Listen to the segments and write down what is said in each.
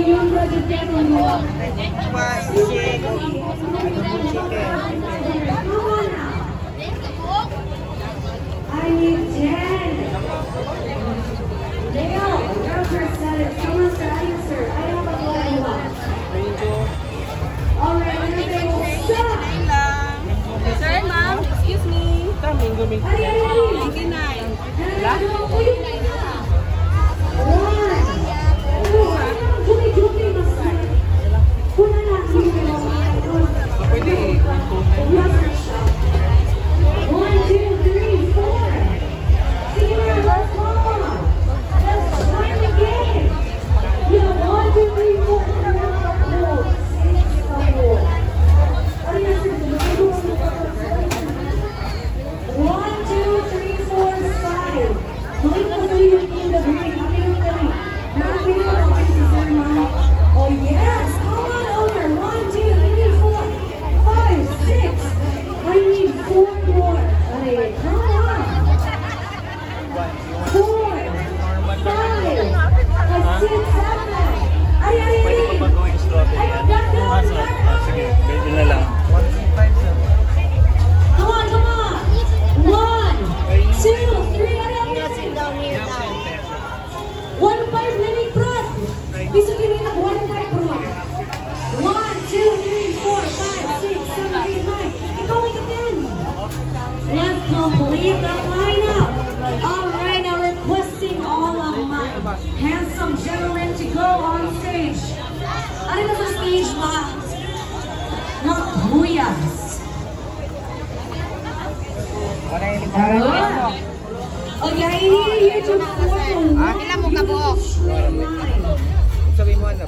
I need 10. Leo, your first set. Someone's starting, sir. I have a lot. Alright, everybody will stop. Sir, ma'am, excuse me. Ay, complete the lineup. All right, now requesting all of my handsome gentlemen to go on stage. Ano na sa stage mga kuyas? Okay, here to perform. Ilan mo ka buhok? Sabi mo ano?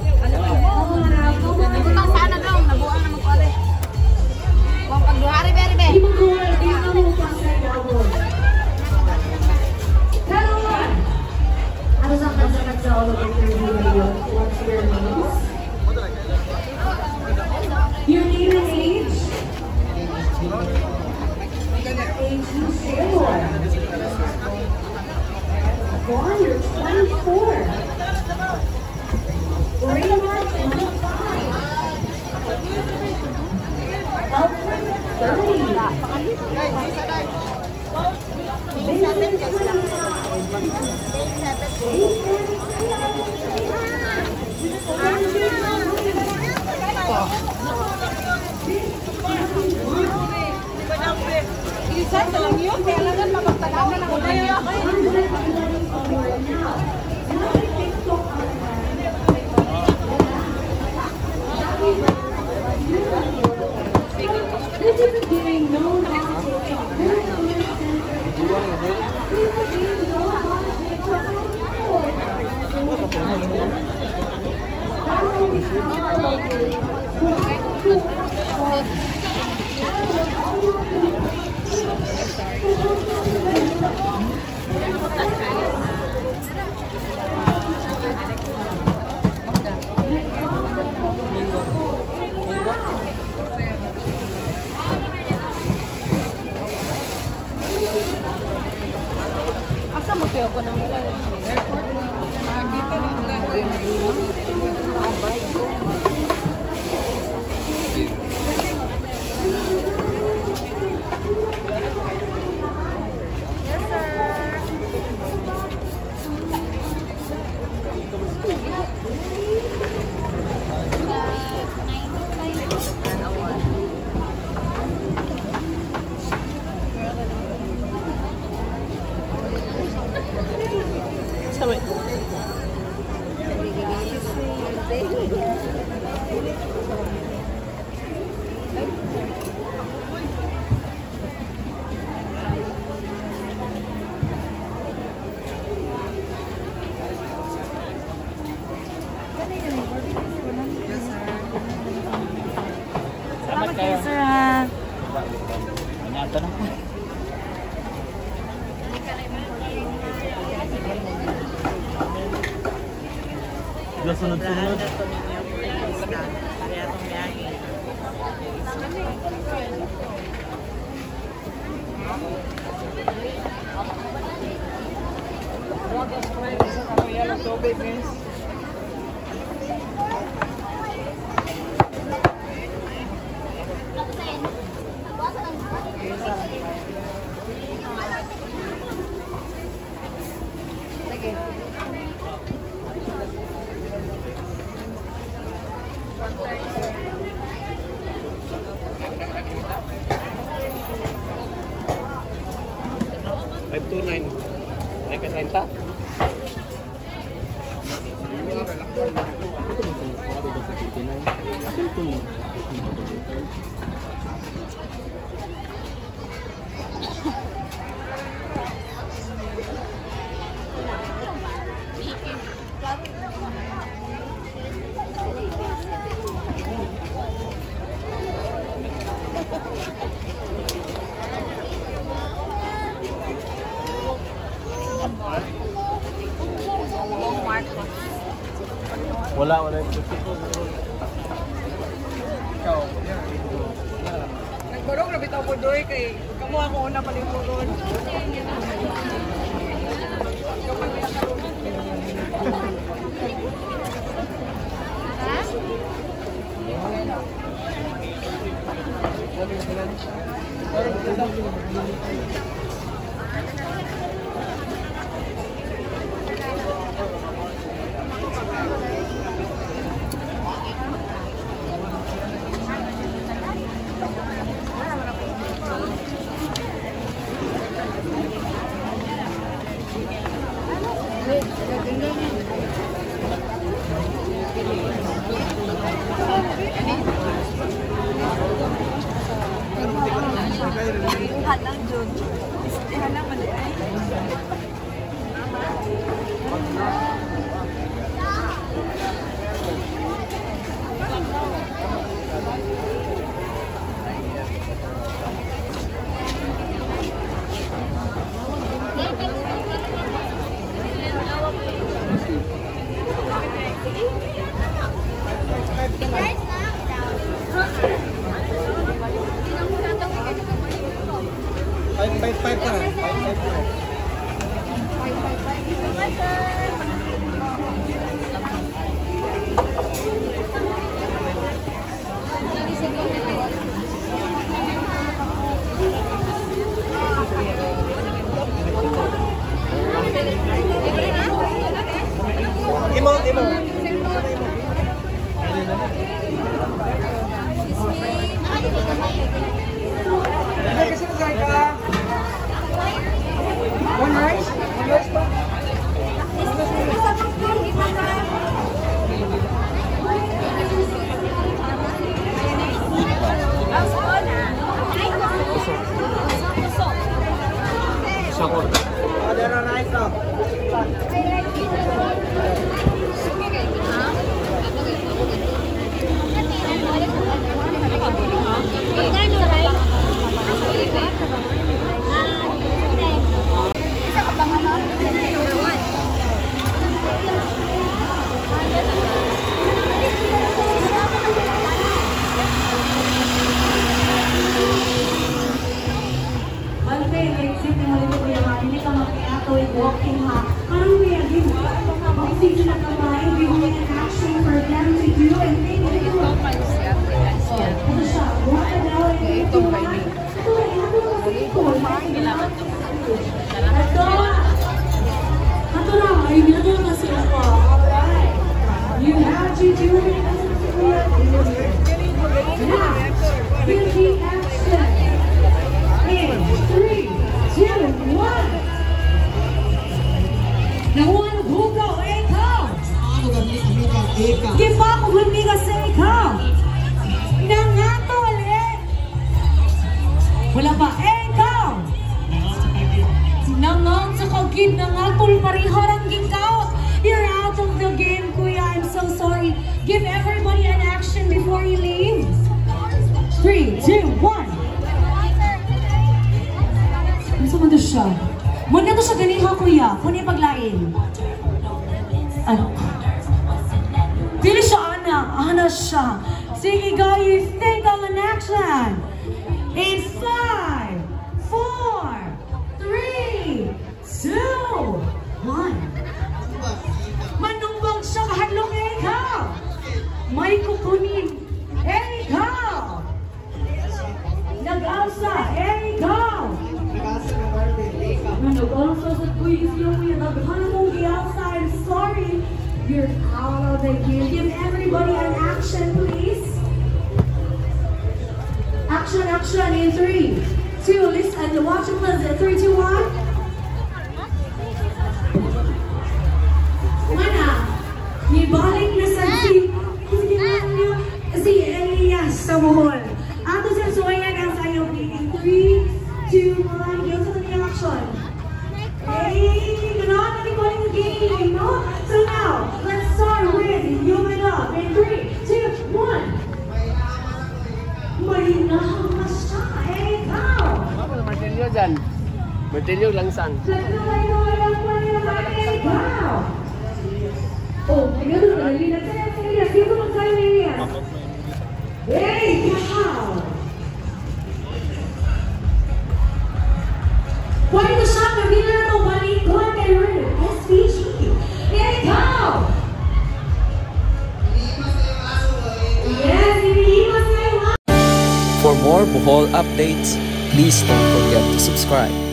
Butang sana daw, nabuang naman ko rin. Kung pagduhari, beri, beri. How does that matter all over your video? What's your names? Your name and age? Age you say what? Juan, you're 24. Raymar, 25. Alfred, 30. Vincent, 25. Isa sa lang yun, kailangan mapagtalaman ako na yun. This is giving no Asa mo kayo ko ng airport? Dito lang Salamat kayo, sir. Ano na po? Sunod-sunod. Yellow tubig, guys. $529. Ay ka 30. Wala yung Nagbarong na bitaw po doy kay kamu ako una palimuron. Halang Jun. Halang man ay. Five ka. Imo. Kasi nagay ka. One rice? One rice ba? Sakor. Ada rice lang. Walking ha. Parang may aging boxing sila kamay, giving an action for them to do and they do. Ano siya? Walk na daw and they do. Ito ay ano kasi ito. Ito na. Ay, ginagawa na sila pa. Alright. You have to do it. Now, give the action. In 3, 2, 1. Nakuha ng hugaw, ikaw! Giba ko hulmiga sa ikaw! Nangato ulit! Wala ba? Ikaw! Nangang sa kagid, nangatol pariharang ikaw! You're out of the game, kuya. I'm so sorry. Give everybody an action before you leave. 3, 2, 1. Ano sa mundo siya? Muna to siya ganiha, kuya. Muna yung paglain. Ano? Dili siya, anak. Ana siya. Sige, guys. Think of an action. In 5, 4, 3, 2, 1. Manumbang siya kahadlong ikaw. May kukunin. Ikaw. Nag-alsa. Ikaw. Nag-alsa sa quiz yung naghanong i-alsa. I'm sorry. You're out of the game. Give everybody an action, please. Action, action in 3, 2, listen, watch it please. 3, 2, 1. Mana? Nibalik na sa si Elias sa mohon. Ato sa suwayan ang sayang in 3, 2, 1. Go to the action. Hey, ganon, nag-calling the game, no? So now, let's start with Human Up in 3, 2, 1. Mahinahang na siya, eh, ikaw! Apa martilyo dyan? Martilyo langsan. Nagkaway-kaway ang paniraman, eh, ikaw! Oh, tingnan mo na, Elias. Elias, dito mo tayo, Elias. Hey, ikaw! Pwede ko siya, nabila na ito, balikuan kay Rin, SPG. Eh, ikaw! Yes, iniiwas na yung For more Bohol updates, please don't forget to subscribe.